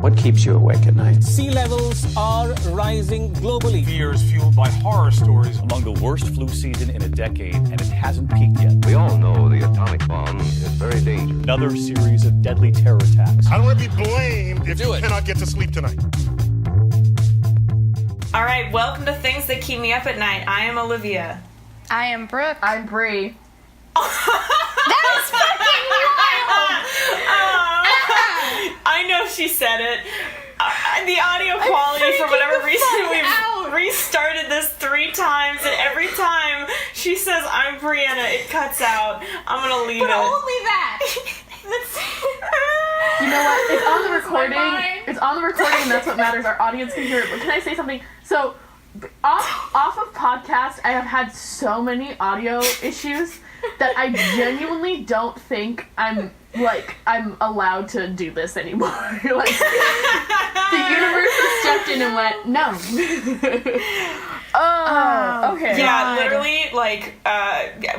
What keeps you awake at night? Sea levels are rising globally. Fears fueled by horror stories. Among the worst flu season in a decade, and it hasn't peaked yet. We all know the atomic bomb is very dangerous. Another series of deadly terror attacks. I don't want to be blamed if you cannot get to sleep tonight. All right, welcome to Things That Keep Me Up at Night. I am Olivia. I am Brooke. I'm Bree. That was fucking wild! I know she said it. The audio quality, for whatever reason, we've restarted this 3 times, and every time she says, I'm Brianna, it cuts out. I'm gonna leave it. But only that! You know what? It's on the recording. It's on the recording, and that's what matters. Our audience can hear it. But can I say something? So, off of podcast, I have had so many audio issues that I genuinely don't think I'm allowed to do this anymore. Like, the universe has stepped in and went, no. Okay. Yeah, literally,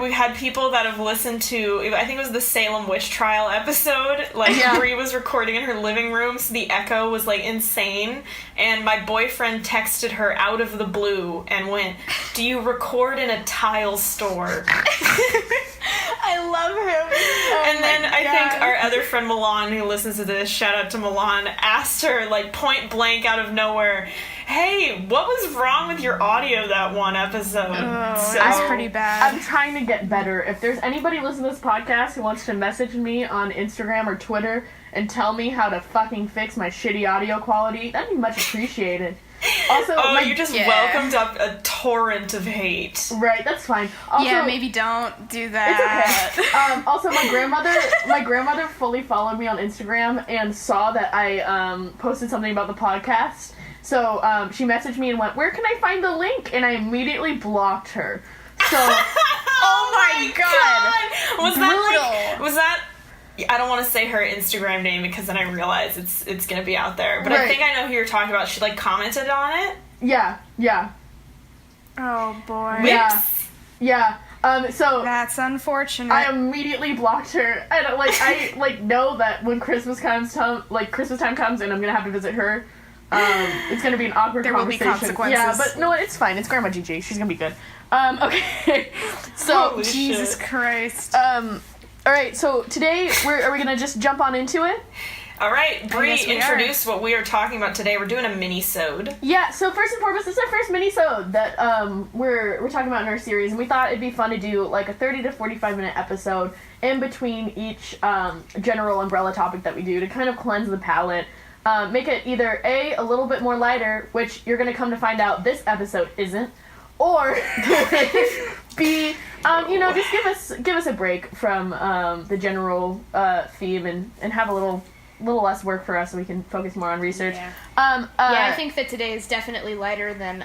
we had people that have listened to, I think it was the Salem witch trial episode, Brie was recording in her living room, so the echo was, insane, and my boyfriend texted her out of the blue and went, do you record in a tile store? I love him. And then I think our other friend Milan, who listens to this, shout out to Milan, asked her, point blank out of nowhere, hey, what was wrong with your audio that one episode? That's pretty bad. I'm trying to get better. If there's anybody listening to this podcast who wants to message me on Instagram or Twitter and tell me how to fucking fix my shitty audio quality, that'd be much appreciated. Also, you just welcomed up a torrent of hate. Right, that's fine. Also, maybe don't do that. It's okay. Also, my grandmother fully followed me on Instagram and saw that I posted something about the podcast. So she messaged me and went, "Where can I find the link?" And I immediately blocked her. So, oh my god, was that? I don't want to say her Instagram name because then I realize it's gonna be out there. But right. I think I know who you're talking about. She commented on it. Yeah. Oh boy. Yeah. So that's unfortunate. I immediately blocked her, and I know that when Christmas time comes, and I'm gonna have to visit her. It's gonna be an awkward conversation. There will be consequences. Yeah, but no, it's fine. It's Grandma GG. She's gonna be good. Okay. So holy Jesus shit. Christ. All right. So today, are we gonna just jump on into it? All right, Bree, introduce what we are talking about today. We're doing a mini-sode. Yeah. So first and foremost, this is our first mini-sode that we're talking about in our series, and we thought it'd be fun to do a 30 to 45 minute episode in between each general umbrella topic that we do to kind of cleanse the palate. Make it either A, a little bit more lighter, which you're going to come to find out this episode isn't, or B, just give us a break from the general theme and have a little less work for us so we can focus more on research. Yeah, I think that today is definitely lighter than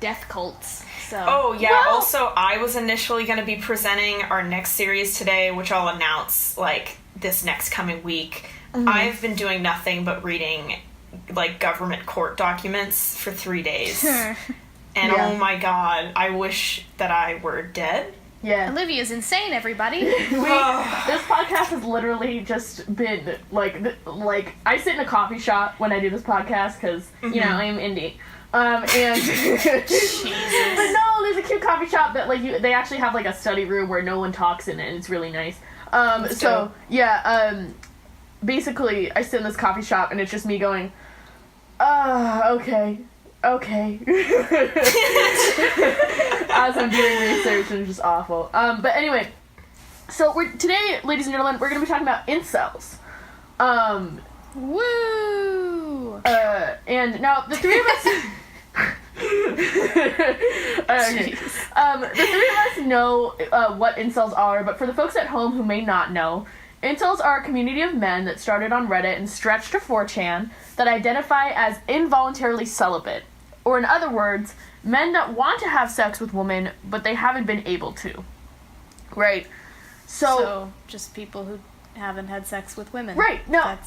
death cults. So. Oh, yeah. Well, also, I was initially going to be presenting our next series today, which I'll announce, this next coming week. Mm-hmm. I've been doing nothing but reading, government court documents for 3 days. And oh my god, I wish that I were dead. Yeah. Olivia's insane, everybody. This podcast has literally just been, I sit in a coffee shop when I do this podcast, because, I am indie. And Jesus. But no, there's a cute coffee shop that, they actually have, a study room where no one talks in it, and it's really nice. Basically, I sit in this coffee shop, and it's just me going, okay. As I'm doing research, and it's just awful. But anyway, so today, ladies and gentlemen, we're going to be talking about incels. Woo! And now, the three of us... The three of us know what incels are, but for the folks at home who may not know, incels are a community of men that started on Reddit and stretched to 4chan that identify as involuntarily celibate. Or in other words, men that want to have sex with women, but they haven't been able to. Right? So just people who haven't had sex with women. Right, no.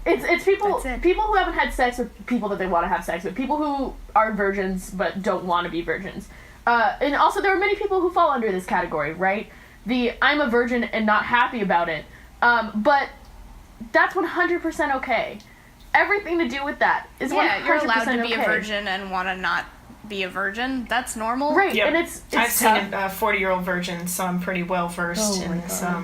It's people who haven't had sex with people that they want to have sex with. People who are virgins but don't want to be virgins. And also there are many people who fall under this category, right? The I'm a virgin and not happy about it. But that's 100% okay. everything to do with that is 100% Yeah, you're allowed to be okay. a virgin and want to not be a virgin. That's normal. Right, Yep. and it's I've tough. seen a 40-year-old virgin, so I'm pretty well versed Oh in my this God.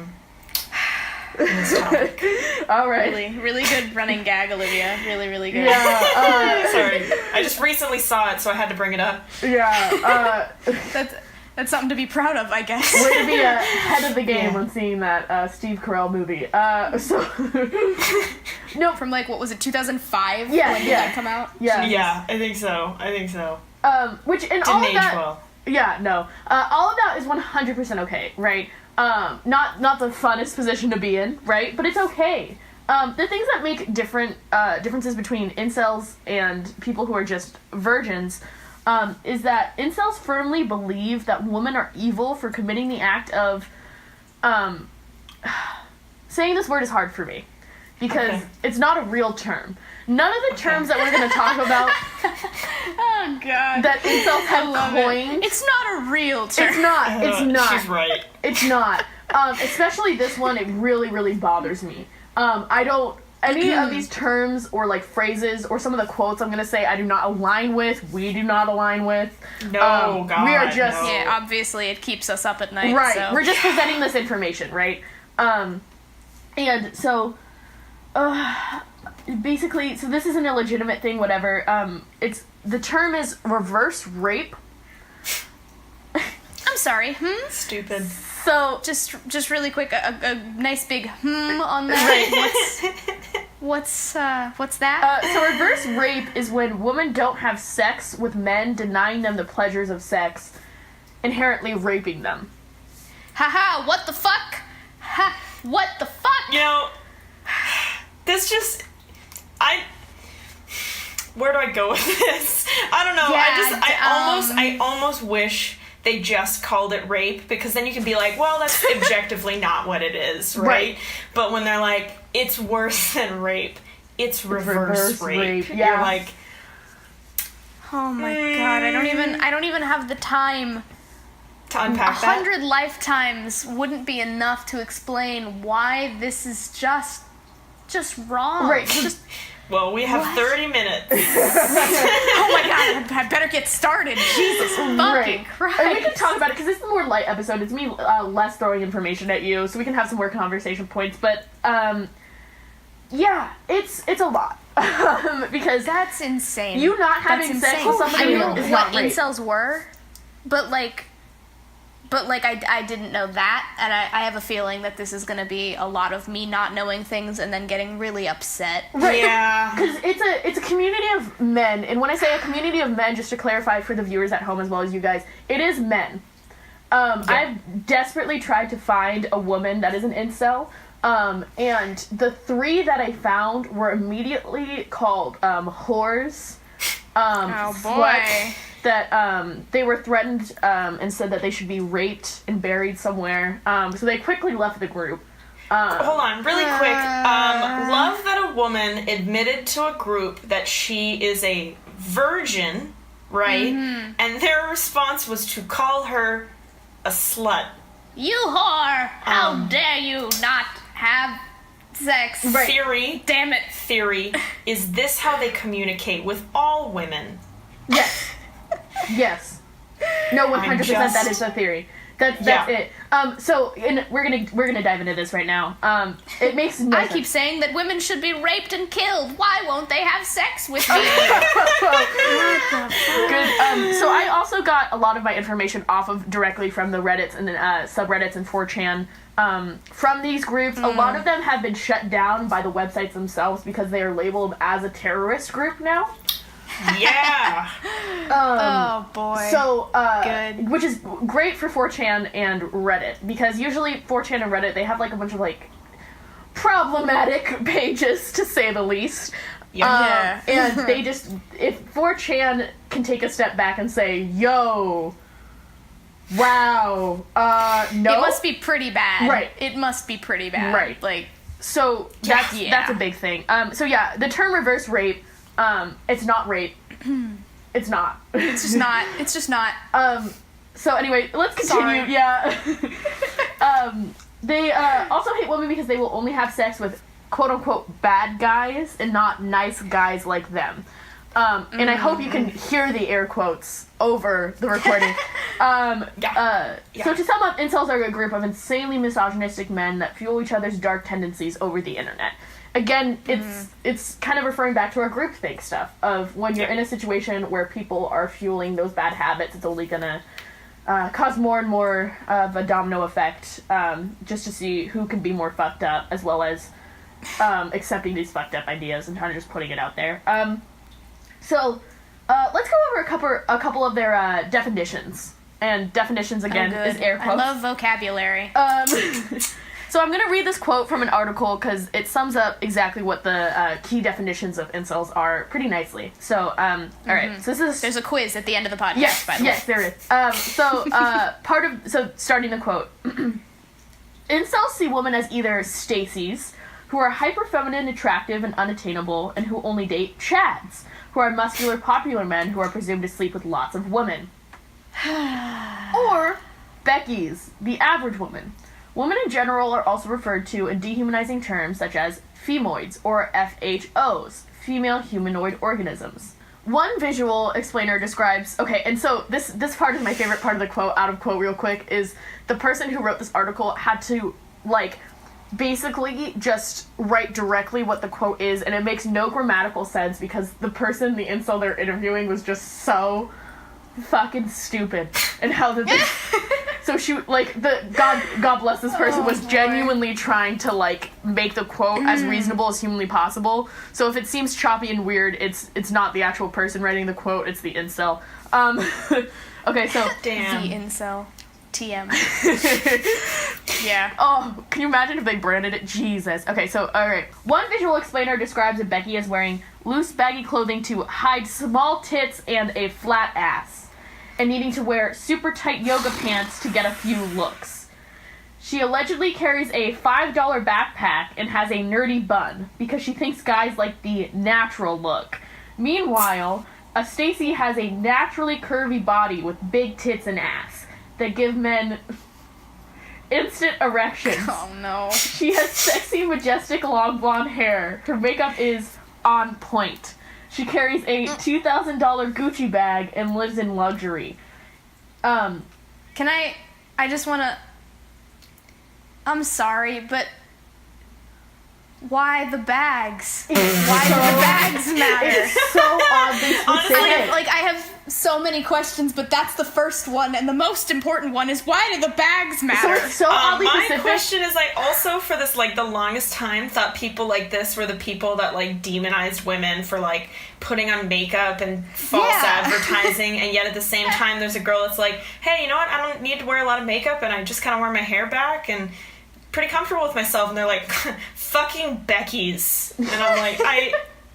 in this topic. All right. Really good running gag, Olivia. Really good. Yeah, Sorry, I just recently saw it, so I had to bring it up. That's something to be proud of, I guess. way to be ahead of the game when seeing that Steve Carell movie. From like, what was it, 2005? Yeah, when did yeah. that come out? Yeah. Yeah, I think so. Which in Didn't all of age that, well. yeah, no, all of that is 100% okay, right? Not the funnest position to be in, right? But it's okay. The things that make differences between incels and people who are just virgins, is that incels firmly believe that women are evil for committing the act of, saying this word is hard for me, because it's not a real term. None of the terms that we're going to talk about Oh, God. that incels have coined. It's not a real term. It's not. It's not. She's right. It's not. Especially this one, it really, really bothers me. I don't. Any of these terms or like phrases or some of the quotes I'm gonna say I do not align with. We do not align with. No, God, we are just no. Yeah, obviously it keeps us up at night. right. So. We're just presenting this information, right? And so, basically, so this is an illegitimate thing. Whatever. The term is reverse rape. I'm sorry. Stupid. So Just really quick, a nice big on that. What's that? So reverse rape is when women don't have sex with men, denying them the pleasures of sex, inherently raping them. Haha, what the fuck? Ha, what the fuck? You know, this just where do I go with this? I don't know. Yeah, I almost wish they just called it rape, because then you can be like, well, that's objectively not what it is, right? But when they're like, it's worse than rape, it's reverse rape. Yeah. You're like, Oh my God, I don't even have the time. to unpack that. 100 lifetimes wouldn't be enough to explain why this is just wrong. Right. Just, Well, we have 30 minutes. oh my God, I better get started. Jesus fucking Christ. And we can talk about it because this is a more light episode. It's me less throwing information at you, so we can have some more conversation points. But yeah, it's a lot because That's insane. you not having That's sex insane. with somebody I knew is what not rape. incels were, but I didn't know that, and I have a feeling that this is going to be a lot of me not knowing things and then getting really upset. Right. Yeah. Because it's a community of men, and when I say a community of men, just to clarify for the viewers at home as well as you guys, it is men. I've desperately tried to find a woman that is an incel, and the 3 that I found were immediately called whores. Oh boy. sluts, that they were threatened and said that they should be raped and buried somewhere. So they quickly left the group. Hold on, really quick. Love that a woman admitted to a group that she is a virgin, right? Mm-hmm. And their response was to call her a slut. You whore! How dare you not have sex? Right. Theory, Damn it. theory, is this how they communicate with all women? Yes. Yes. No, 100%. That is the theory. That's it. So we're gonna dive into this right now. It makes no I sense. keep saying that women should be raped and killed. Why won't they have sex with me? Good. So I also got a lot of my information directly from the Reddits and subreddits and 4chan. From these groups, a lot of them have been shut down by the websites themselves because they are labeled as a terrorist group now. Yeah. Oh boy. So, Good. which is great for 4chan and Reddit, because usually 4chan and Reddit, they have like a bunch of like problematic pages, to say the least. Yeah. And they just, if 4chan can take a step back and say, yo, wow, no. It must be pretty bad. Right. It must be pretty bad. Right. Like, So that's Yeah. a big thing. So yeah, the term reverse rape, it's not rape. It's not. it's just not. It's just not. So anyway, let's continue. Sorry. Yeah. They also hate women because they will only have sex with quote-unquote bad guys and not nice guys like them. And I hope you can hear the air quotes over the recording. So to sum up, incels are a group of insanely misogynistic men that fuel each other's dark tendencies over the internet. Again, it's kind of referring back to our groupthink stuff of when you're in a situation where people are fueling those bad habits, it's only gonna cause more and more of a domino effect, just to see who can be more fucked up, as well as accepting these fucked up ideas and kind of just putting it out there. So, let's go over a couple of their definitions. And definitions, again, is air quotes. I love vocabulary. So I'm going to read this quote from an article because it sums up exactly what the key definitions of incels are pretty nicely. So, alright, so this is... There's a quiz at the end of the podcast, by the way. Yes, there is. So, starting the quote. Incels see women as either Stacy's, who are hyper-feminine, attractive, and unattainable, and who only date Chads, who are muscular, popular men who are presumed to sleep with lots of women. Or Becky's, the average woman. Women in general are also referred to in dehumanizing terms such as femoids or FHOs, female humanoid organisms. One visual explainer describes... Okay, and so this part is my favorite part of the quote, out of quote real quick, is the person who wrote this article had to, basically just write directly what the quote is, and it makes no grammatical sense because the person, the incel they're interviewing, was just so fucking stupid. And how did they... So she, God bless this person, was genuinely trying to, make the quote as reasonable as humanly possible. So if it seems choppy and weird, it's not the actual person writing the quote, it's the incel. Okay, so... Damn. The incel. TM. Yeah. Oh, can you imagine if they branded it? Jesus. Okay, so, alright. One visual explainer describes Becky as wearing loose, baggy clothing to hide small tits and a flat ass, and needing to wear super tight yoga pants to get a few looks. She allegedly carries a $5 backpack and has a nerdy bun because she thinks guys like the natural look. Meanwhile, Stacy has a naturally curvy body with big tits and ass that give men instant erections. Oh no. She has sexy, majestic, long blonde hair. Her makeup is on point. She carries a $2,000 Gucci bag and lives in luxury. I just wanna... I'm sorry, but... Why the bags? Why do the bags matter? It's so oddly specific. Honestly, I have so many questions, but that's the first one, and the most important one is why do the bags So matter? it's so oddly my specific. question is, I also, for this, the longest time, thought people like this were the people that, demonized women for, putting on makeup and false advertising, and yet at the same time, there's a girl that's like, hey, you know what, I don't need to wear a lot of makeup, and I just kind of wear my hair back, and pretty comfortable with myself, and they're like, fucking Becky's. And I'm like,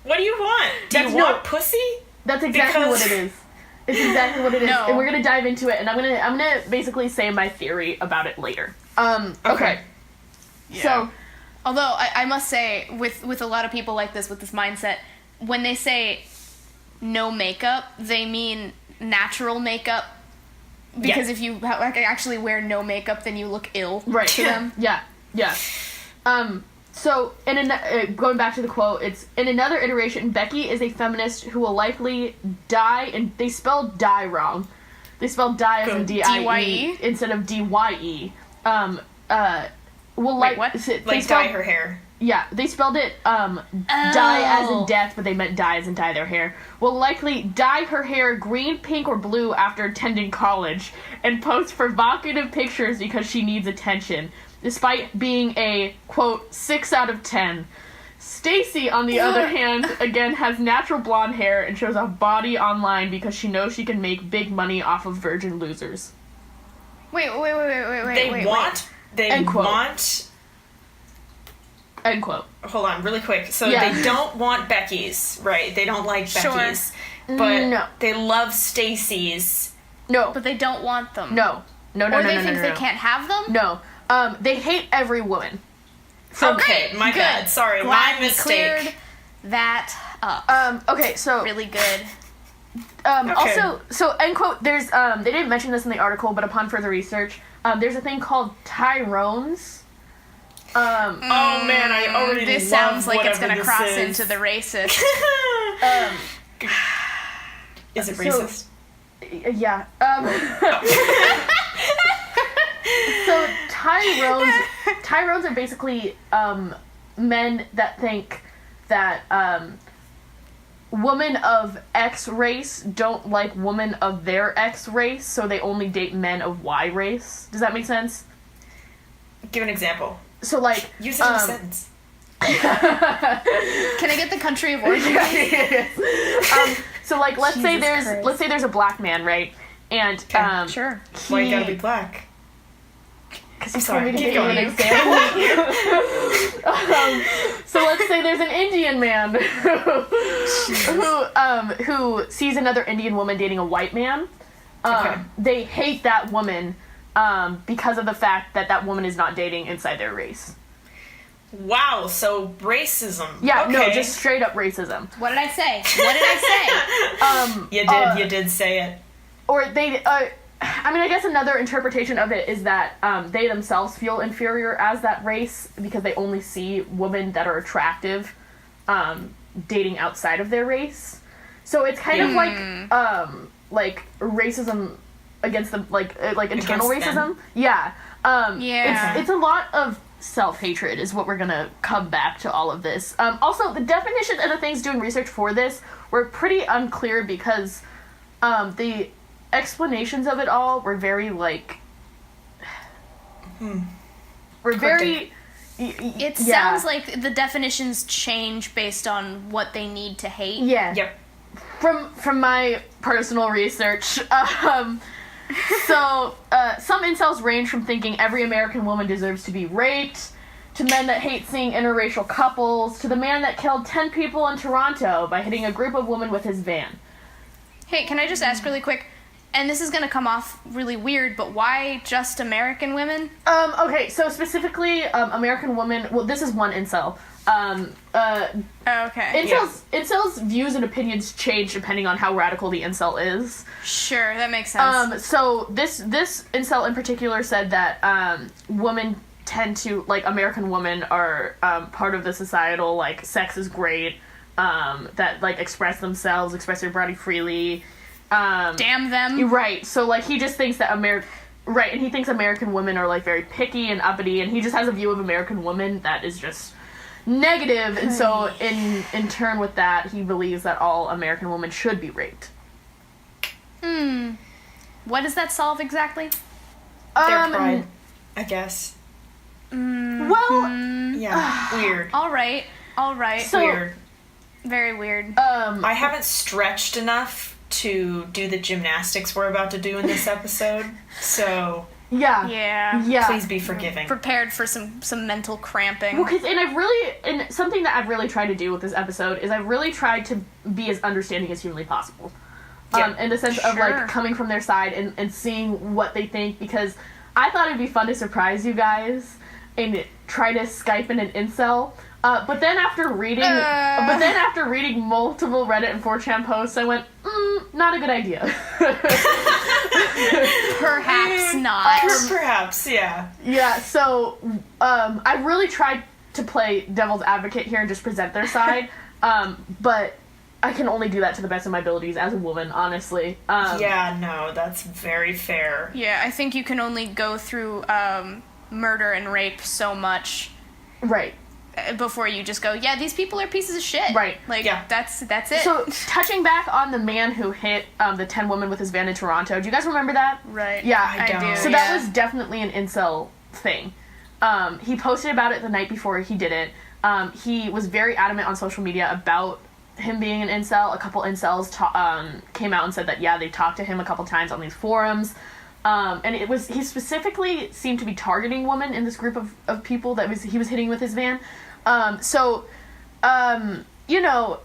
what do you want? Do you want pussy? That's exactly what it is. It's exactly what it is. No. And we're gonna dive into it, and I'm gonna basically say my theory about it later. Okay. Yeah. So, Although, I must say, with a lot of people like this, with this mindset, when they say no makeup, they mean natural makeup. Because if you actually wear no makeup, then you look ill to them. Yeah. So, going back to the quote, it's, in another iteration, Becky is a feminist who will likely die, and they spelled die wrong. They spelled die as in D-I-E instead of D-Y-E. Wait, what? Dye her hair. Yeah, they spelled it, dye as in death, but they meant dye as in dye their hair. Will likely dye her hair green, pink, or blue after attending college, and post provocative pictures because she needs attention, despite being a, quote, 6 out of 10. Stacy, on the other hand, again, has natural blonde hair and shows off body online because she knows she can make big money off of virgin losers. Wait. They End quote. want... End quote. Hold on, really quick. So they don't want Becky's, right? They don't like Becky's. But No. they love Stacy's. No. But they don't want them. No. No. Or they think they can't have them? No. They hate every woman. Okay, my bad. Sorry, Glad my we mistake. cleared that up. Okay, so... Really good. Also, so, end quote, there's, they didn't mention this in the article, but upon further research, there's a thing called Tyrones. Oh man, I already this love sounds like it's whatever gonna this cross is. into the racist. Is it racist? Yeah. So Tyrones are basically men that think that women of X race don't like women of their X race, so they only date men of Y race. Does that make sense? Give an example. So like Use it in a sentence. Can I get the country of origin? So like let's say Jesus Christ. let's say there's a black man, right? And Sure. Why you gotta be black? Because I'm you told me sorry, to keep get you an going. example. So let's say there's an Indian man who sees another Indian woman dating a white man. Okay. They hate that woman because of the fact that that woman is not dating inside their race. Wow, so racism. Yeah, okay. no, just straight up racism. What did I say? What did I say? You did say it. Or they, I mean, I guess another interpretation of it is that they themselves feel inferior as that race because they only see women that are attractive dating outside of their race. So it's kind of like racism against the like internal Against racism. them. Yeah. Yeah. It's a lot of self-hatred is what we're gonna come back to all of this. Also, the definition of the things doing research for this were pretty unclear because the explanations of it all were very like were very It sounds like the definitions change based on what they need to hate. yeah. Yep. From my personal research, some incels range from thinking every American woman deserves to be raped, to men that hate seeing interracial couples, to the man that killed 10 people in Toronto by hitting a group of women with his van. Hey, can I just ask really quick? And this is gonna come off really weird, but why just American women? Okay, so specifically, American women. Well, this is one incel. Okay. Incels' views and opinions change depending on how radical the incel is. Sure, that makes sense. So this incel in particular said that women tend to like American women are part of the societal like sex is great, that like express themselves, express their body freely. Damn them. Right. So like he just thinks that right, and he thinks American women are like very picky and uppity, and he just has a view of American women that is just negative, and so in turn with that, he believes that all American women should be raped. What does that solve exactly? Their pride, I guess. Well, Yeah. Weird. All right. so Weird. Very weird. I haven't stretched enough to do the gymnastics we're about to do in this episode, so Yeah. please be forgiving. Prepared for some mental cramping. Well, and something that I've really tried to do with this episode is I've really tried to be as understanding as humanly possible. Yeah. In the sense of Sure. like coming from their side and seeing what they think, because I thought it'd be fun to surprise you guys and try to Skype in an incel. But then after reading multiple Reddit and 4chan posts, I went, not a good idea. Perhaps not. Perhaps, yeah. Yeah, so I really tried to play devil's advocate here and just present their side, but I can only do that to the best of my abilities as a woman, honestly. Yeah, no, that's very fair. Yeah, I think you can only go through murder and rape so much Right. before you just go, yeah, these people are pieces of shit. Right. Like, Yeah. that's it. So, touching back on the man who hit the 10 women with his van in Toronto, do you guys remember that? Right. Yeah, I don't. do. So yeah. that was definitely an incel thing. He posted about it the night before he did it. He was very adamant on social media about him being an incel. A couple incels came out and said that, yeah, they talked to him a couple times on these forums. And he specifically seemed to be targeting women in this group of people that he was hitting with his van. You know,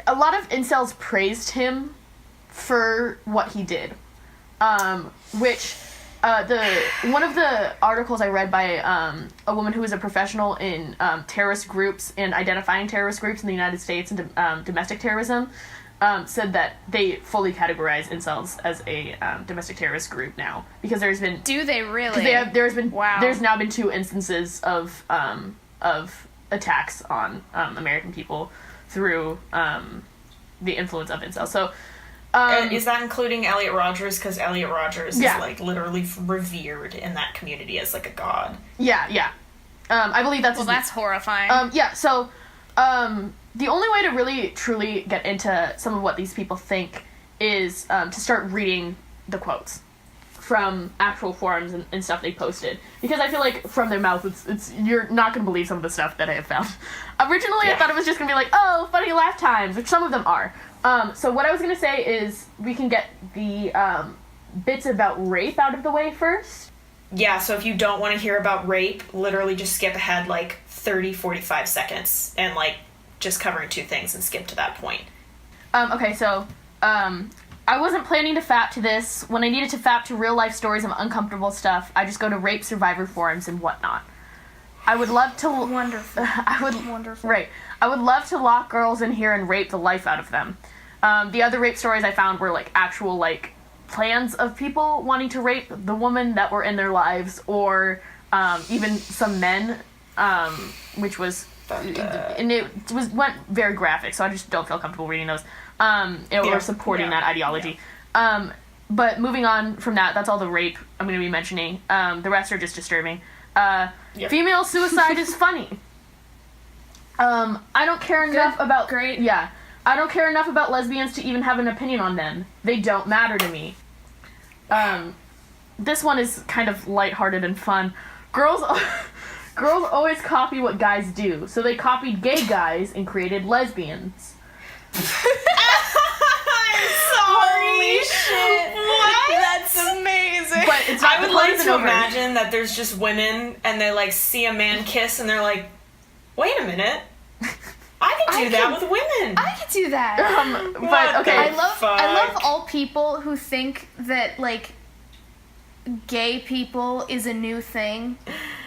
a lot of incels praised him for what he did. Which, one of the articles I read by a woman who is a professional in terrorist groups and identifying terrorist groups in the United States and domestic terrorism, said that they fully categorize incels as a domestic terrorist group now, because there's been Do they really? there's Wow. now been 2 instances of attacks on American people through the influence of incels. So, is that including Elliot Rodgers? Because Elliot Rodgers is, like, literally revered in that community as, like, a god. Yeah. I believe that's... Well, that's horrifying. So, the only way to really, truly get into some of what these people think is to start reading the quotes from actual forums and stuff they posted. Because I feel like from their mouth, it's you're not going to believe some of the stuff that I have found. Originally, I thought it was just going to be like, oh, funny laugh times, which some of them are. So what I was going to say is we can get the bits about rape out of the way first. Yeah, so if you don't want to hear about rape, literally just skip ahead, like, 30, 45 seconds and, like, just covering 2 things and skip to that point. Okay, so, I wasn't planning to fap to this. When I needed to fap to real-life stories of uncomfortable stuff, I just go to rape survivor forums and whatnot. I would love to... Wonderful. Wonderful. Right. I would love to lock girls in here and rape the life out of them. The other rape stories I found were, like, actual, like, plans of people wanting to rape the woman that were in their lives, or even some men, which was... and it went very graphic, so I just don't feel comfortable reading those. Or supporting that ideology. Yeah. But moving on from that, that's all the rape I'm going to be mentioning. The rest are just disturbing. Female suicide is funny. I don't care enough about... Great. Yeah. I don't care enough about lesbians to even have an opinion on them. They don't matter to me. This one is kind of lighthearted and fun. Girls always copy what guys do, so they copied gay guys and created lesbians. Holy shit! What? That's amazing. But it's not I would like to imagine that there's just women and they, like, see a man kiss and they're like, wait a minute, I could do that with women. I could do that. But okay, I love all people who think that, like, gay people is a new thing.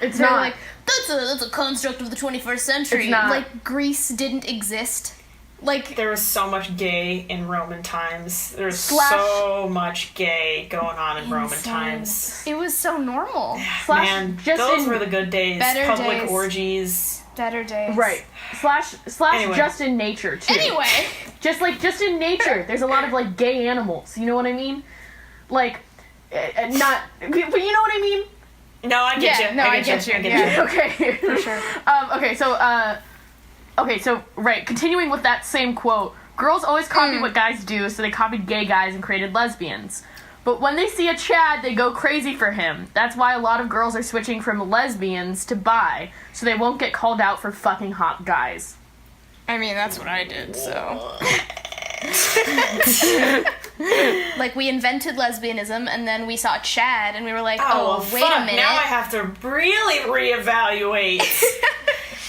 It's They're not. like, that's a construct of the 21st century. It's not. Like, Greece didn't exist. Like, There was so much gay in Roman times. There was Slash- so much gay going on in Roman insane. times. It was so normal. Slash Man, just those in- were the good days. Better Public days. orgies. Better days. Right. Slash Anyway. just in nature too. Anyway. Just in nature, there's a lot of, like, gay animals. You know what I mean? Like, not, but you know what I mean? No, I get Yeah, you. no, I I get get you. you. I get you. Okay. For sure. So right, continuing with that same quote, girls always copy what guys do, so they copied gay guys and created lesbians. But when they see a Chad, they go crazy for him. That's why a lot of girls are switching from lesbians to bi, so they won't get called out for fucking hot guys. I mean, that's what I did, so. Like, we invented lesbianism, and then we saw Chad, and we were like, Oh, oh wait fuck. a minute. Now I have to really reevaluate.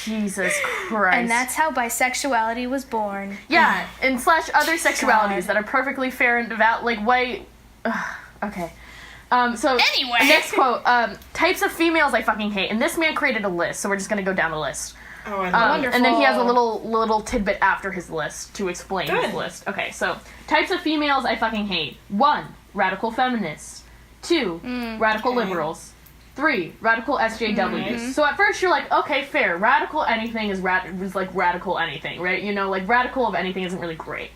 Jesus Christ. And that's how bisexuality was born. Yeah, and slash other sexualities that are perfectly fair and devout, like white... okay. So, Anyway. next quote, types of females I fucking hate. And this man created a list, so we're just gonna go down the list. Oh, I love And then he has a Wonderful. little tidbit after his list to explain his Good. list. Okay, so, types of females I fucking hate. 1, radical feminists. 2, radical liberals. 3, radical SJWs. So at first you're like, okay, fair. Radical anything is like radical anything, right? You know, like radical of anything isn't really great.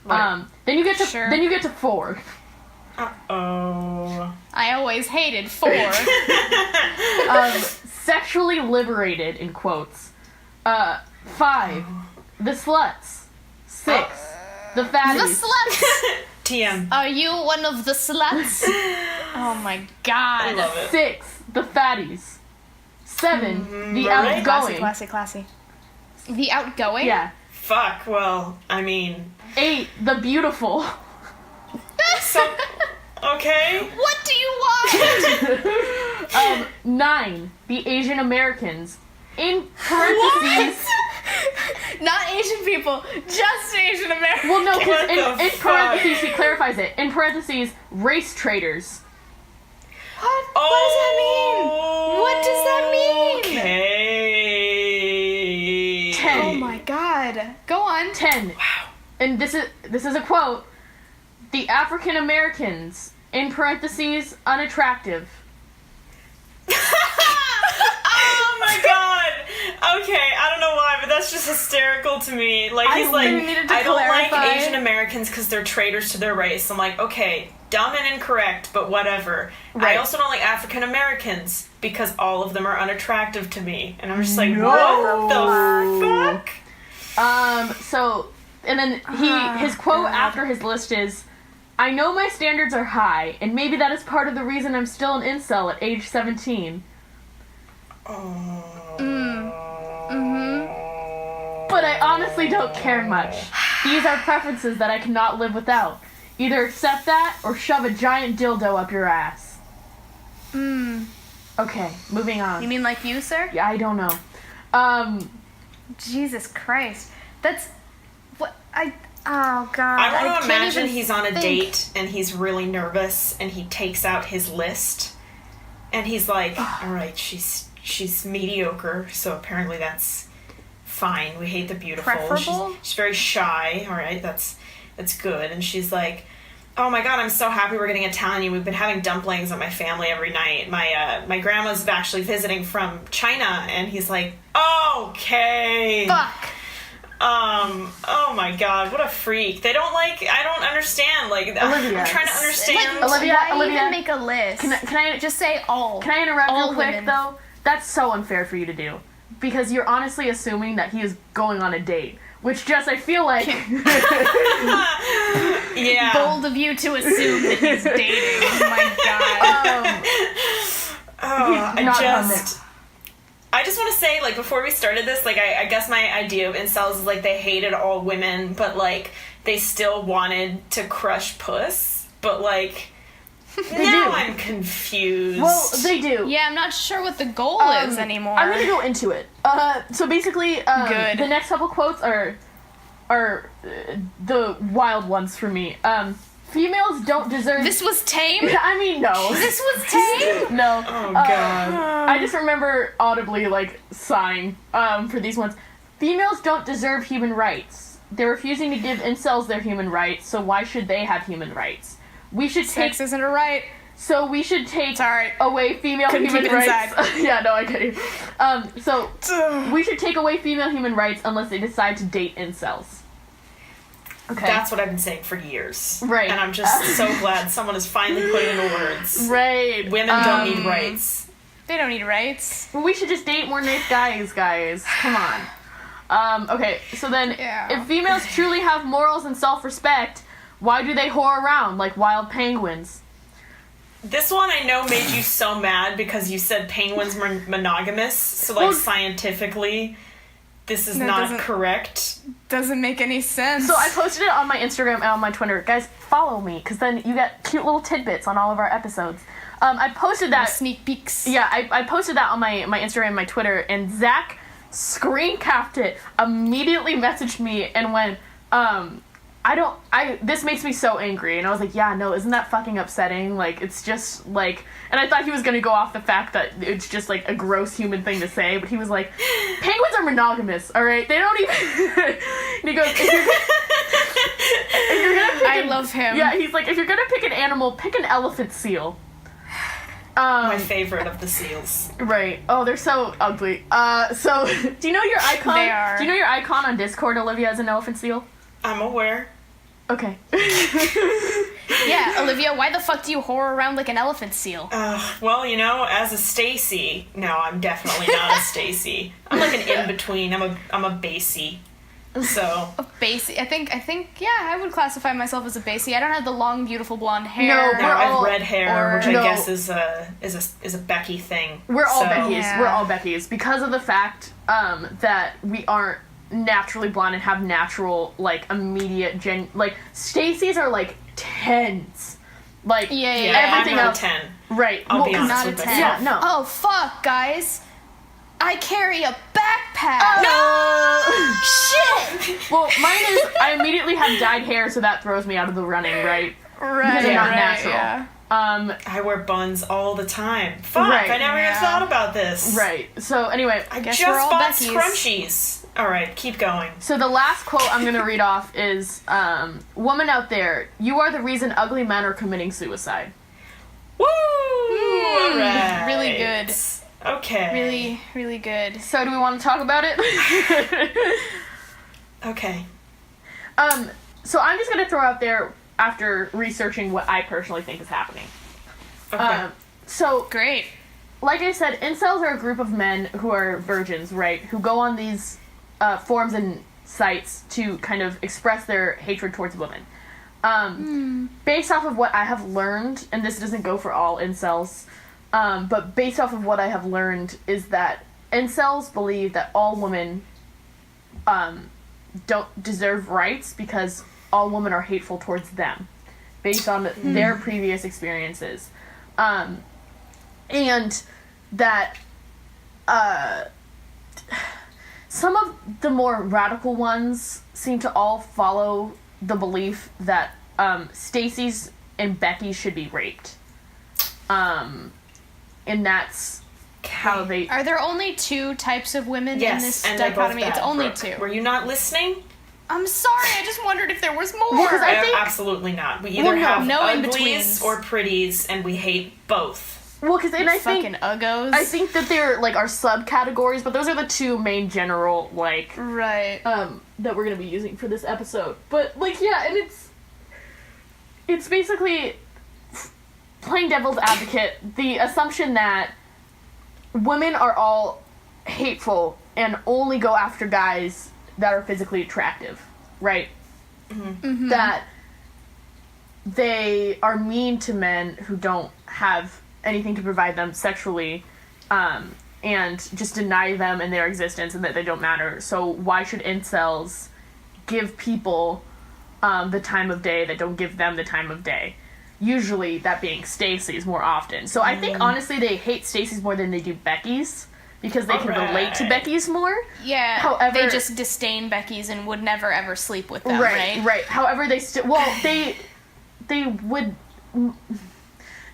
Right. Then you get to Sure. 4. Uh-oh. I always hated 4. Sexually liberated, in quotes. 5, the sluts. 6, the The fatties. sluts! TM. Are you one of the sluts? Oh my god. I love it. 6, the fatties. 7, the right. outgoing. Classy. The outgoing? Yeah. Fuck, well, I mean... 8, the beautiful. So, okay. What do you want? 9, the Asian Americans. In parentheses. Not Asian people, just Asian Americans. Well, no, What because the in fuck? parentheses he clarifies it. In parentheses, race traders. What? What does that mean? Okay. 10. Oh my god. Go on. 10. Wow. And this is a quote. The African Americans, in parentheses, unattractive. Oh my god. Okay, I don't That's just hysterical to me. Like, I he's like, really needed to I don't like clarify. Asian Americans because they're traitors to their race. I'm like, okay, dumb and incorrect, but whatever. Right. I also don't like African Americans because all of them are unattractive to me. And I'm just like, No. what the fuck? So, and then his quote after his list is, I know my standards are high, and maybe that is part of the reason I'm still an incel at age 17. But I honestly don't care much. These are preferences that I cannot live without. Either accept that, or shove a giant dildo up your ass. Okay, moving on. You mean like you, sir? Yeah, I don't know. Jesus Christ. That's what oh god. I want to can't imagine even he's on a think. date and he's really nervous and he takes out his list and he's like, all right, she's mediocre, so apparently that's fine. We hate the beautiful. Preferable? She's very shy. All right, that's good. And she's like, oh my god, I'm so happy we're getting Italian. We've been having dumplings at my family every night. My grandma's actually visiting from China. And he's like, okay. Fuck. Oh my god, what a freak. They don't like, I don't understand. Like, Olivia. I'm trying to understand. Like, Olivia, why Olivia. even make a list? Can I just say all? Can I interrupt all real quick, women. though? That's so unfair for you to do. Because you're honestly assuming that he is going on a date. Which just, I feel like... Yeah. Bold of you to assume that he's dating. Oh my god. I just want to say, like, before we started this, like, I guess my idea of incels is, like, they hated all women, but, like, they still wanted to crush puss, but, like, now do. I'm confused. Well, they do. Yeah, I'm not sure what the goal is anymore. I'm gonna go into it. So basically, Good. the next couple quotes are the wild ones for me. Females don't deserve... This was tame? I mean, no. This was tame? No. Oh, God. I just remember audibly, like, sighing for these ones. Females don't deserve human rights. They're refusing to give incels their human rights, so why should they have human rights? We should take... Sex isn't a right. So we should take Sorry. away female Couldn't human keep it rights. Yeah, no, I get you. So we should take away female human rights unless they decide to date incels. Okay. That's what I've been saying for years. Right. And I'm just so glad someone is finally putting it into words. Right. Women don't need rights. They don't need rights. Well, we should just date more nice guys. Come on. Okay, so then Yeah. if females truly have morals and self-respect, why do they whore around like wild penguins? This one I know made you so mad because you said penguins were monogamous, so, like, Well- scientifically, this is That not doesn't- correct. Doesn't make any sense. So I posted it on my Instagram and on my Twitter. Guys, follow me, because then you get cute little tidbits on all of our episodes. I posted that... sneak peeks. Yeah, I posted that on my Instagram and my Twitter, and Zach screen capped it, immediately messaged me, and went, this makes me so angry. And I was like, yeah, no, isn't that fucking upsetting? Like, it's just, like... And I thought he was gonna go off the fact that it's just, like, a gross human thing to say, but he was like, penguins are monogamous, alright? They don't even... And he goes, if you're gonna pick I love him. Yeah, he's like, if you're gonna pick an animal, pick an elephant seal. My favorite of the seals. Right. Oh, they're so ugly. So, do you know your icon? They are. Do you know your icon on Discord, Olivia, as an elephant seal? I'm aware. Okay. Yeah, Olivia, why the fuck do you whore around like an elephant seal? Well, you know, as a Stacy, no, I'm definitely not a Stacy. I'm like an in-between. I'm a Basie. So, Basie. I think, yeah, I would classify myself as a Basie. I don't have the long, beautiful blonde hair. No, no, I have all- red hair, or- which I No. guess is a Becky thing. We're all So- Beckies. Yeah. We're all Beckies because of the fact that we aren't naturally blonde and have natural, like, immediate like, Stacy's are like 10s. Like, Yeah, Yeah, everything I'm not else. a 10. Right. I'll be Well, honest not a with 10. myself. Yeah, no. Oh, fuck, guys. I carry a backpack. Shit! Well, mine is, I immediately have dyed hair, so that throws me out of the running, right? Right, Because I'm not right, natural. yeah. I wear buns all the time. Fuck, Right. I never even Yeah. thought about this. Right. So, anyway, I Guess just we're all bought Beckies. scrunchies. Alright, keep going. so the last quote I'm going to read off is, woman out there, you are the reason ugly men are committing suicide. Woo! Alright. Really good. Okay. Really, really good. So do we want to talk about it? Okay. So I'm just going to throw out there, after researching what I personally think is happening. Okay. So, Great. like I said, incels are a group of men who are virgins, right? Who go on these forums and sites to kind of express their hatred towards women. Based off of what I have learned, and this doesn't go for all incels, but based off of what I have learned is that incels believe that all women don't deserve rights because all women are hateful towards them, based on their previous experiences. And that some of the more radical ones seem to all follow the belief that Stacy's and Becky should be raped. And that's how they... Are there only 2 types of women in Yes, this and they're both dichotomy? bad, It's only Brooke. 2. Were you not listening? I'm sorry, I just wondered if there was more. Well, 'cause I think- Absolutely not. We either have no uglies in-betweens. or pretties, and we hate both. Well, because I Fucking think... uggos. I think that there like are subcategories, but those are the 2 main general like Right. that we're gonna be using for this episode. But like yeah, and it's basically playing devil's advocate, the assumption that women are all hateful and only go after guys that are physically attractive, right? Mm-hmm. That they are mean to men who don't have anything to provide them sexually, and just deny them in their existence and that they don't matter. So why should incels give people the time of day that don't give them the time of day? Usually that being Stacy's more often. So I think honestly they hate Stacy's more than they do Becky's, because they can relate to Becky's more. Yeah. However, they just disdain Becky's and would never ever sleep with them, right? Right. However, they still... Well, they would...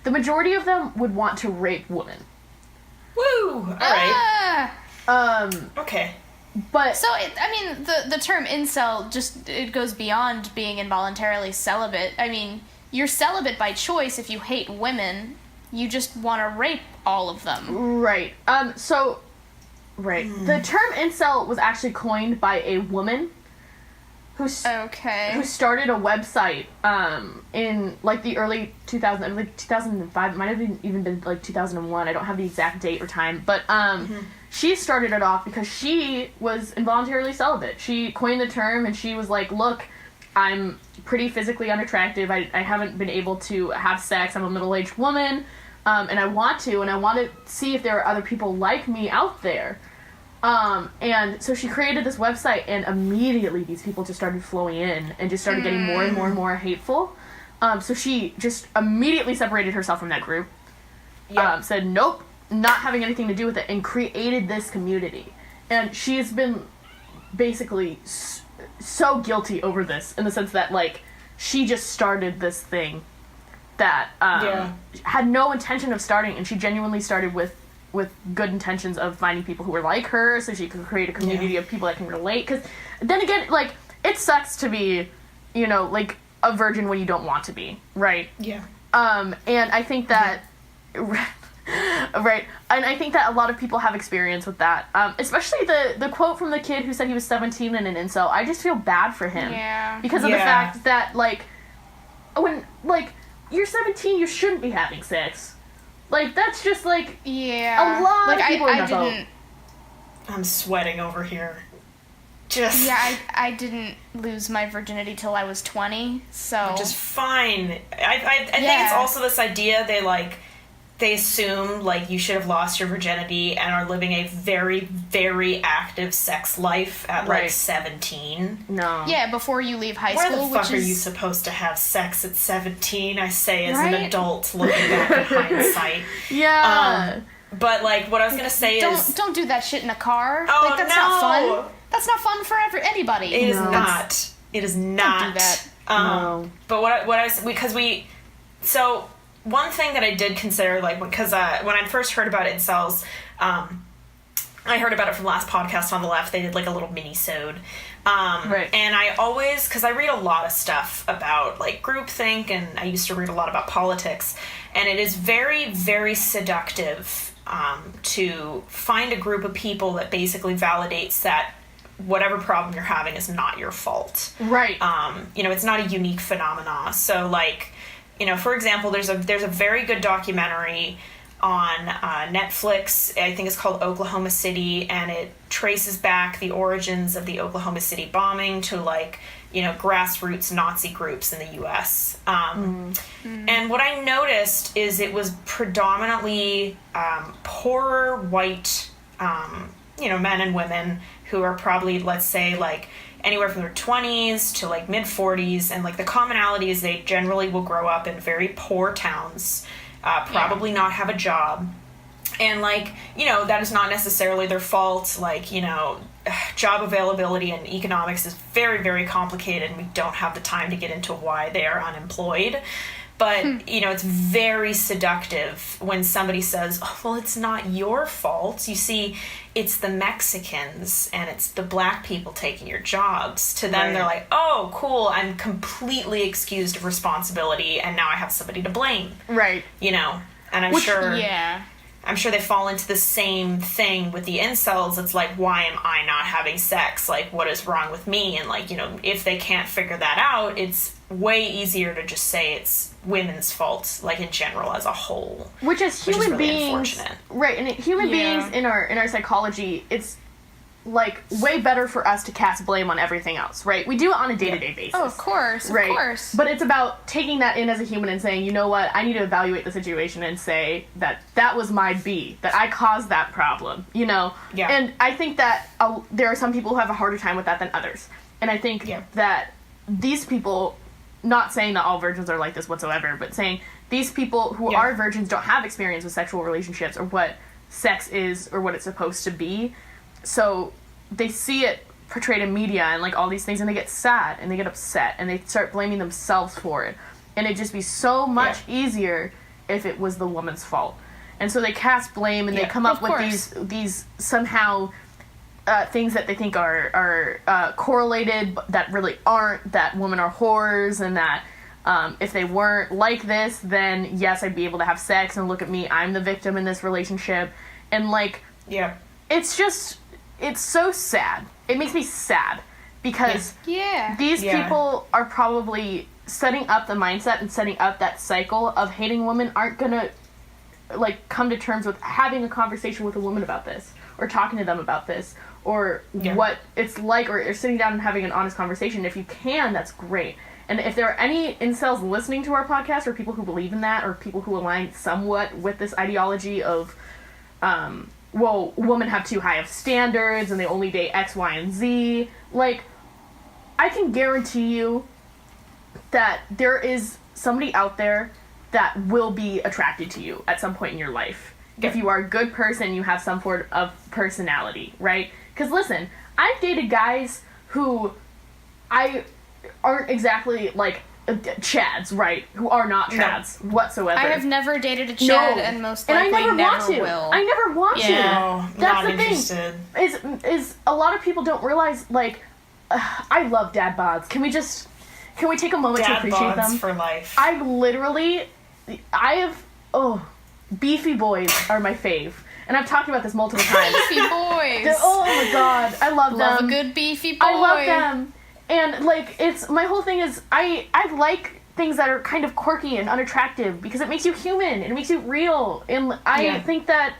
The majority of them would want to rape women. Woo! Alright. Okay. But... So, the term incel it goes beyond being involuntarily celibate. I mean, you're celibate by choice if you hate women. You just want to rape all of them. Right. The term incel was actually coined by a woman who started a website in like the early 2000s, like 2005. It might have even been like 2001. I don't have the exact date or time, but she started it off because she was involuntarily celibate. She coined the term and she was like, "Look, I'm pretty physically unattractive. I haven't been able to have sex. I'm a middle-aged woman, and I want to see if there are other people like me out there." And so she created this website, and immediately these people just started flowing in and just started getting more and more and more hateful. So she just immediately separated herself from that group. Yep. Said, nope, not having anything to do with it, and created this community. And she has been basically so guilty over this, in the sense that, like, she just started this thing that had no intention of starting, and she genuinely started with good intentions of finding people who were like her, so she could create a community of people that can relate. Because then again, like, it sucks to be, like, a virgin when you don't want to be, right? Yeah. And I think that, right, and I think that a lot of people have experience with that. Especially the quote from the kid who said he was 17 and an incel. I just feel bad for him. Yeah. Because of the fact that, like, when, like, you're 17, you shouldn't be having sex. Like, that's just, like, yeah. a lot of people in I the boat. didn't... I'm sweating over here. Just... Yeah, I didn't lose my virginity till I was 20, so... Which is fine. I think it's also this idea they assume, like, you should have lost your virginity and are living a very, very active sex life at, like, 17. No. Yeah, before you leave high Where school, the fuck which are is... you supposed to have sex at 17, I say, as Right? an adult looking back in hindsight. Yeah. But, like, what I was gonna say is... Don't do that shit in a car. Oh, like, that's no! not fun. That's not fun for anybody. It is not. It is not. Don't do that. No. But so one thing that I did consider, like, because when I first heard about incels, I heard about it from the last podcast on the left. They did, like, a little mini-sode. Right. And I always, because I read a lot of stuff about, like, groupthink, and I used to read a lot about politics, and it is very, very seductive to find a group of people that basically validates that whatever problem you're having is not your fault. Right. It's not a unique phenomena. So, like, for example, there's a very good documentary on Netflix. I think it's called Oklahoma City, and it traces back the origins of the Oklahoma City bombing to, like, grassroots Nazi groups in the U.S. And what I noticed is it was predominantly poorer white, men and women who are probably, let's say, like, anywhere from their 20s to, like, mid-40s. And, like, the commonality is they generally will grow up in very poor towns, probably not have a job. And, like, that is not necessarily their fault. Like, job availability and economics is very, very complicated, and we don't have the time to get into why they are unemployed. But, it's very seductive when somebody says, oh, well, it's not your fault. You see, it's the Mexicans and it's the black people taking your jobs. To them, they're like, oh, cool, I'm completely excused of responsibility, and now I have somebody to blame. Right. And I'm sure they fall into the same thing with the incels. It's like, why am I not having sex? Like, what is wrong with me? And, like, if they can't figure that out, it's way easier to just say it's women's fault, like, in general as a whole. Which as human is really beings, unfortunate. right? And human beings in our psychology, it's like way better for us to cast blame on everything else, right? We do it on a day-to-day basis. Oh, of course, right? Of course. But it's about taking that in as a human and saying, you know what, I need to evaluate the situation and say that was my B, that I caused that problem, Yeah. And I think that there are some people who have a harder time with that than others. And I think that these people, not saying that all virgins are like this whatsoever, but saying these people who are virgins don't have experience with sexual relationships or what sex is or what it's supposed to be. So they see it portrayed in media and, like, all these things, and they get sad and they get upset and they start blaming themselves for it. And it'd just be so much easier if it was the woman's fault. And so they cast blame and they come up with these somehow things that they think are correlated that really aren't, that women are whores, and that if they weren't like this, then yes, I'd be able to have sex, and look at me, I'm the victim in this relationship. And, like, it's so sad. It makes me sad because these people are probably setting up the mindset and setting up that cycle of hating women, aren't gonna, like, come to terms with having a conversation with a woman about this, or talking to them about this, or what it's like, or sitting down and having an honest conversation. If you can, that's great. And if there are any incels listening to our podcast, or people who believe in that, or people who align somewhat with this ideology of well, women have too high of standards and they only date X, Y, and Z. Like, I can guarantee you that there is somebody out there that will be attracted to you at some point in your life. If you are a good person, you have some sort of personality, right? Because listen, I've dated guys who aren't exactly, like, chads, right? Who are not chads whatsoever. I have never dated a chad, and most likely and I never want to. will. I never want to. No, That's not the interested. thing. Is a lot of people don't realize, like, I love dad bods. Can we take a moment to appreciate Dad bods them? for life. Beefy boys are my fave. And I've talked about this multiple times. Beefy boys. Oh my god, I love them. Love a good beefy boy. I love them. And, like, my whole thing is, I like things that are kind of quirky and unattractive because it makes you human and it makes you real. And I think that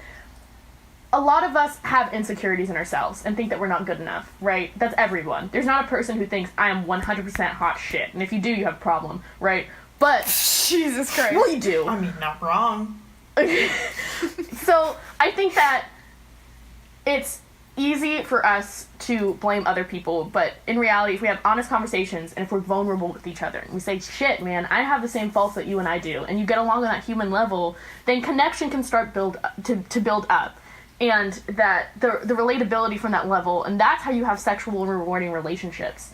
a lot of us have insecurities in ourselves and think that we're not good enough, right? That's everyone. There's not a person who thinks I am 100% hot shit. And if you do, you have a problem, right? But Jesus Christ. well, you do. I mean, not wrong. So I think that it's easy for us to blame other people, but in reality, if we have honest conversations and if we're vulnerable with each other and we say, shit, man, I have the same faults that you and I do, and you get along on that human level, then connection can start to build up, and that the relatability from that level, and that's how you have sexual and rewarding relationships.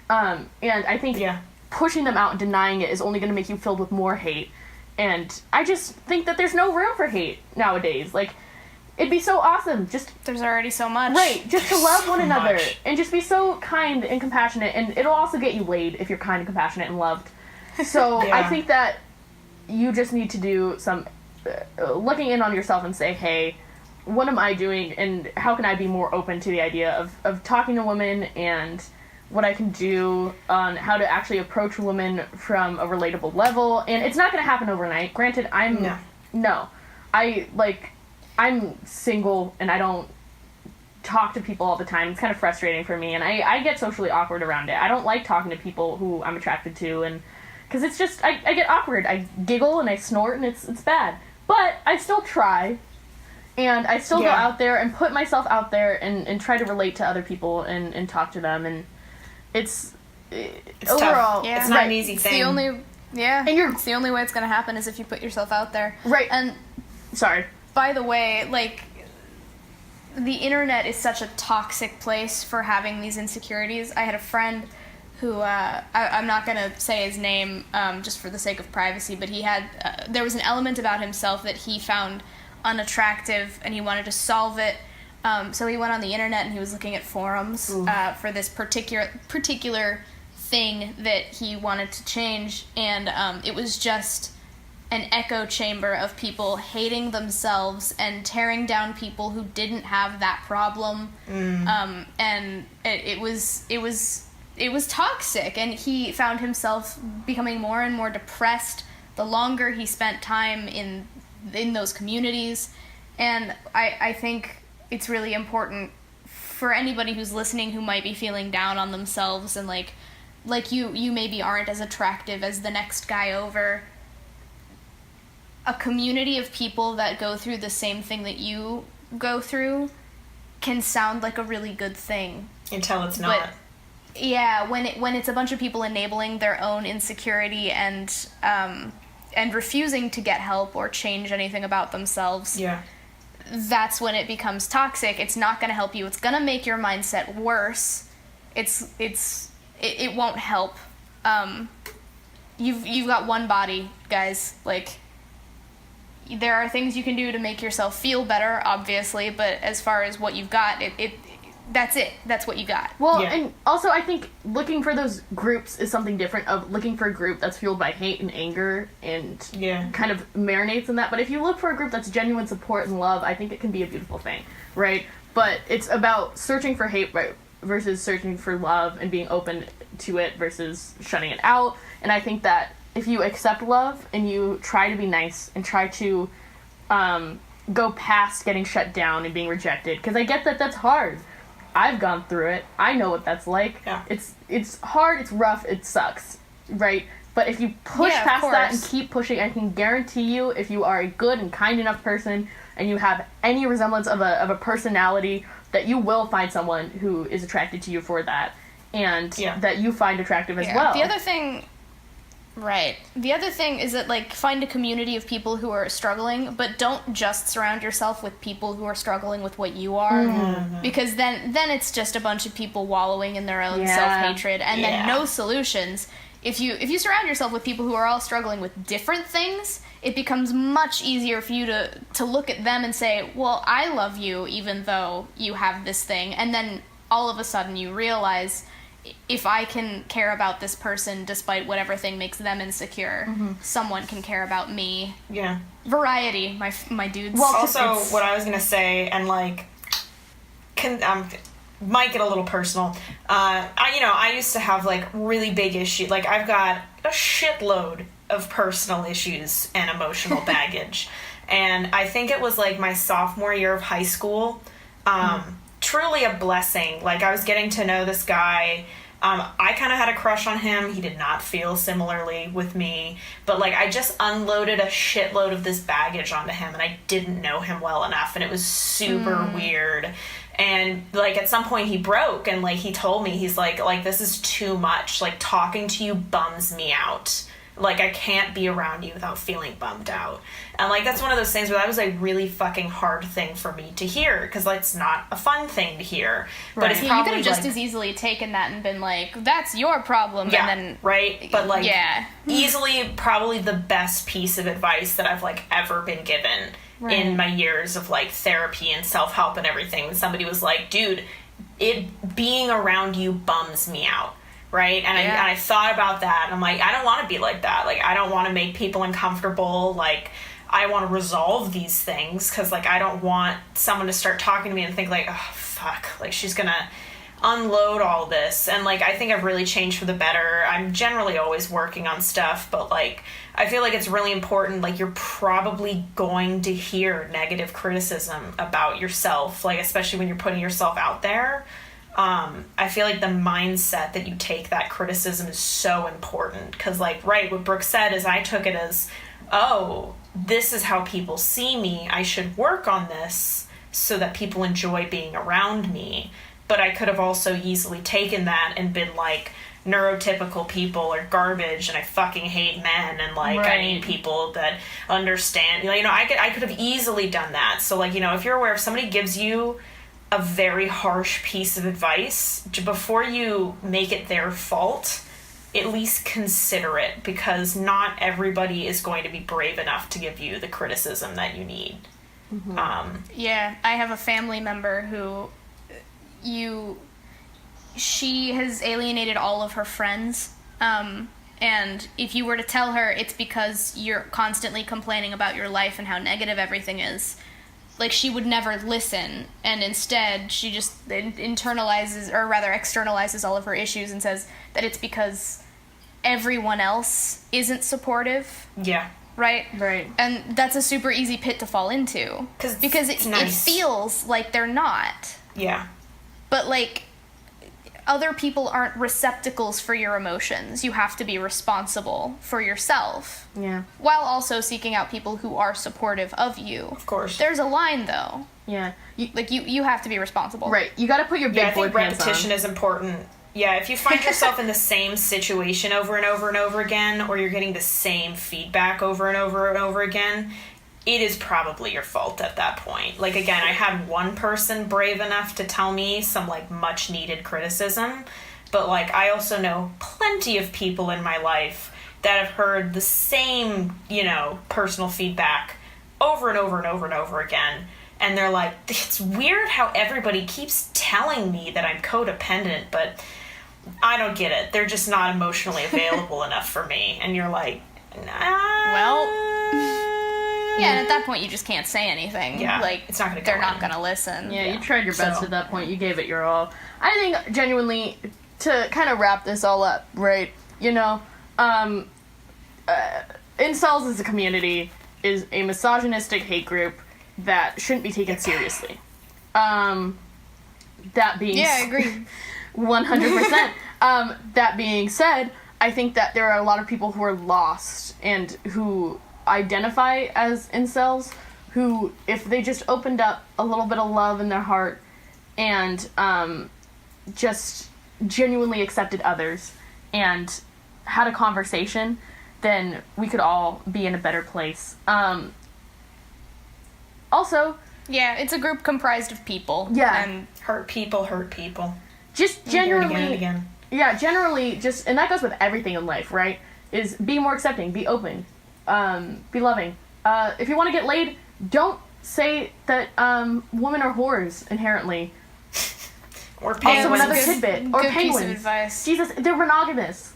And I think pushing them out and denying it is only going to make you filled with more hate. And I just think that there's no room for hate nowadays. Like, it'd be so awesome there's already so much. Right, just to love one another and just be so kind and compassionate, and it'll also get you laid if you're kind and compassionate and loved. So I think that you just need to do some looking in on yourself and say, hey, what am I doing, and how can I be more open to the idea of talking to women, and what I can do on how to actually approach women from a relatable level. And it's not going to happen overnight. Granted, I'm single and I don't talk to people all the time. It's kind of frustrating for me, and I get socially awkward around it. I don't like talking to people who I'm attracted to, and because it's just I get awkward. I giggle and I snort, and it's bad. But I still try, and I still go out there and put myself out there and try to relate to other people and talk to them, and it's overall tough. It's not an easy thing. And it's the only way it's going to happen is if you put yourself out there. Right. And sorry. By the way, like, the internet is such a toxic place for having these insecurities. I had a friend who, I'm not going to say his name just for the sake of privacy, but he had, there was an element about himself that he found unattractive, and he wanted to solve it. So he went on the internet and he was looking at forums for this particular thing that he wanted to change, and it was just an echo chamber of people hating themselves and tearing down people who didn't have that problem. And it was toxic, and he found himself becoming more and more depressed the longer he spent time in those communities. And I think it's really important for anybody who's listening who might be feeling down on themselves and like you maybe aren't as attractive as the next guy over. A community of people that go through the same thing that you go through can sound like a really good thing. Until it's not. But, yeah, when it's a bunch of people enabling their own insecurity and refusing to get help or change anything about themselves. Yeah. That's when it becomes toxic. It's not going to help you. It's going to make your mindset worse. It won't help. You've got one body, guys. Like, there are things you can do to make yourself feel better, obviously, but as far as what you've got, that's it. That's what you got. Well, and also I think looking for those groups is something different of looking for a group that's fueled by hate and anger and kind of marinates in that. But if you look for a group that's genuine support and love, I think it can be a beautiful thing, right? But it's about searching for hate versus searching for love and being open to it versus shutting it out. And I think that if you accept love and you try to be nice and try to go past getting shut down and being rejected, because I get that that's hard. I've gone through it. I know what that's like. Yeah. It's hard, it's rough, it sucks, right? But if you push past that and keep pushing, I can guarantee you, if you are a good and kind enough person and you have any resemblance of a personality, that you will find someone who is attracted to you for that, and that you find attractive as well. The other thing... Right. The other thing is that, like, find a community of people who are struggling, but don't just surround yourself with people who are struggling with what you are, because then it's just a bunch of people wallowing in their own self-hatred, and then no solutions. If you surround yourself with people who are all struggling with different things, it becomes much easier for you to look at them and say, well, I love you even though you have this thing, and then all of a sudden you realize, if I can care about this person despite whatever thing makes them insecure, someone can care about me. Yeah. Variety, my dudes. Well, also, what I was going to say, and, like, might get a little personal. I used to have, like, really big issues. Like, I've got a shitload of personal issues and emotional baggage. And I think it was, like, my sophomore year of high school. Truly a blessing. Like, I was getting to know this guy. I kind of had a crush on him. He did not feel similarly with me. But, like, I just unloaded a shitload of this baggage onto him, and I didn't know him well enough, and it was super weird. And, like, at some point he broke, and, like, he told me, he's like, this is too much. Like, talking to you bums me out. Like, I can't be around you without feeling bummed out. And, like, that's one of those things where that was a really fucking hard thing for me to hear, because, like, it's not a fun thing to hear. Right. But it's probably, you could have just as easily taken that and been like, that's your problem. Yeah, and then, right? But, like, easily probably the best piece of advice that I've, like, ever been given in my years of, like, therapy and self-help and everything. When somebody was like, dude, being around you bums me out. Right? And I thought about that, and I'm like, I don't want to be like that. Like, I don't want to make people uncomfortable. Like, I want to resolve these things because, like, I don't want someone to start talking to me and think, like, oh, fuck, like, she's gonna unload all this. And, like, I think I've really changed for the better. I'm generally always working on stuff, but, like, I feel like it's really important. Like, you're probably going to hear negative criticism about yourself, like, especially when you're putting yourself out there. I feel like the mindset that you take that criticism is so important because, like, right, what Brooke said is I took it as, oh, this is how people see me. I should work on this so that people enjoy being around me. But I could have also easily taken that and been like, neurotypical people are garbage and I fucking hate men and, like, I need people that understand. You know, I could have easily done that. So, like, you know, if you're aware, if somebody gives you a very harsh piece of advice, before you make it their fault, at least consider it, because not everybody is going to be brave enough to give you the criticism that you need. Yeah, I have a family member who she has alienated all of her friends, and if you were to tell her it's because you're constantly complaining about your life and how negative everything is, like, she would never listen, and instead she just internalizes, or rather externalizes, all of her issues and says that it's because everyone else isn't supportive. Yeah. Right? Right. And that's a super easy pit to fall into. Because it feels like they're not. Yeah. But, like, other people aren't receptacles for your emotions. You have to be responsible for yourself. Yeah. While also seeking out people who are supportive of you. Of course. There's a line, though. Yeah. You have to be responsible. Right. You gotta put your big boy pants on. Repetition is important. Yeah, if you find yourself in the same situation over and over and over again, or you're getting the same feedback over and over and over again, it is probably your fault at that point. Like, again, I had one person brave enough to tell me some, like, much needed criticism, but, like, I also know plenty of people in my life that have heard the same, you know, personal feedback over and over and over and over again, and they're like, it's weird how everybody keeps telling me that I'm codependent, but I don't get it. They're just not emotionally available enough for me. And you're like, nah. Well, yeah, and at that point you just can't say anything. Yeah, like, it's not gonna go they're not in. gonna listen. Yeah, you tried your best at that point. You gave it your all. I think, genuinely, to kind of wrap this all up, right, you know, Incels as a community is a misogynistic hate group that shouldn't be taken seriously. That being... Yeah, I agree. 100%. That being said, I think that there are a lot of people who are lost and who identify as incels, who, if they just opened up a little bit of love in their heart and just genuinely accepted others and had a conversation, then we could all be in a better place. Also... Yeah, it's a group comprised of people. Yeah. And hurt people hurt people. Just generally... Again and again. Yeah, generally, just... And that goes with everything in life, right? Is be more accepting, be open, be loving. If you want to get laid, don't say that women are whores inherently. Or Also, penguins. another tidbit. Or good penguins. piece of advice. Jesus, they're monogamous.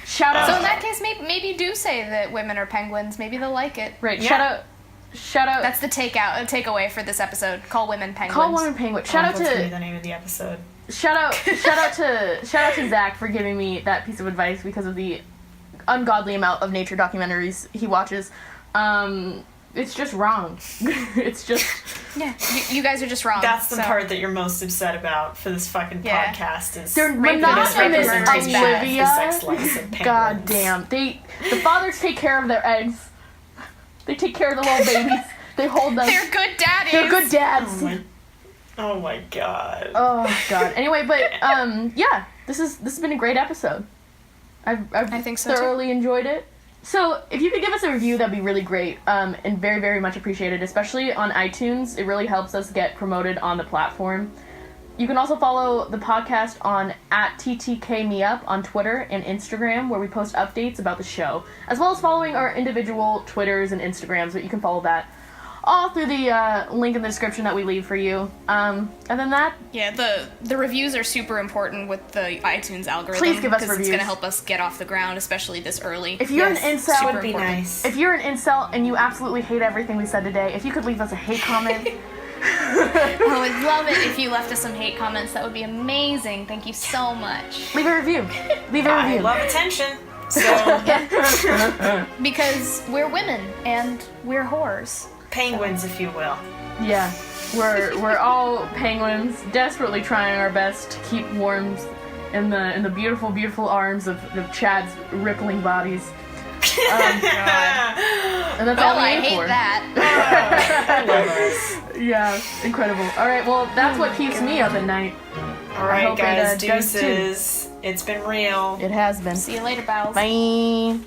Shout out. So in that case, maybe do say that women are penguins. Maybe they'll like it. Right, Yeah. Shout out. That's the takeaway for this episode. Call women penguins. Call women penguin. Shout out That's gonna be to the name of the episode. shout out to Zach for giving me that piece of advice because of the ungodly amount of nature documentaries he watches. It's just wrong. It's just... Yeah, you guys are just wrong. That's the so. part that you're most upset about for this fucking Yeah. podcast is They're rape monogamous, misrepresentation of Olivia. the sex lives of penguins. God damn. The fathers take care of their eggs. They take care of the little babies. They hold them. They're good daddies. They're good dads. Oh my god. Oh god. Anyway, but yeah, this has been a great episode. I think so, too. thoroughly enjoyed it. So if you could give us a review, that'd be really great, and very, very much appreciated, especially on iTunes. It really helps us get promoted on the platform. You can also follow the podcast on @TTKMeUp on Twitter and Instagram, where we post updates about the show, as well as following our individual Twitters and Instagrams, but you can follow that all through the link in the description that we leave for you. And then that, Yeah, the reviews are super important with the iTunes algorithm. Please give us because reviews. It's going to help us get off the ground, especially this early. if you're Yes, an incel, would be nice. if you're an incel and you absolutely hate everything we said today, if you could leave us a hate comment. I would love it if you left us some hate comments. That would be amazing. Thank you so much. Leave a review. Leave a I review. love attention. So Because we're women and we're whores. penguins, if you will. Yeah, we're all penguins, desperately trying our best to keep warm in the beautiful, beautiful arms of Chad's rippling bodies. And that's all we I aim hate for. that. I love us. Yeah, incredible. All right, well, that's what keeps me up at night. All right, hope it, guys, does too. deuces. It's been real. It has been. See you later, pals. Bye.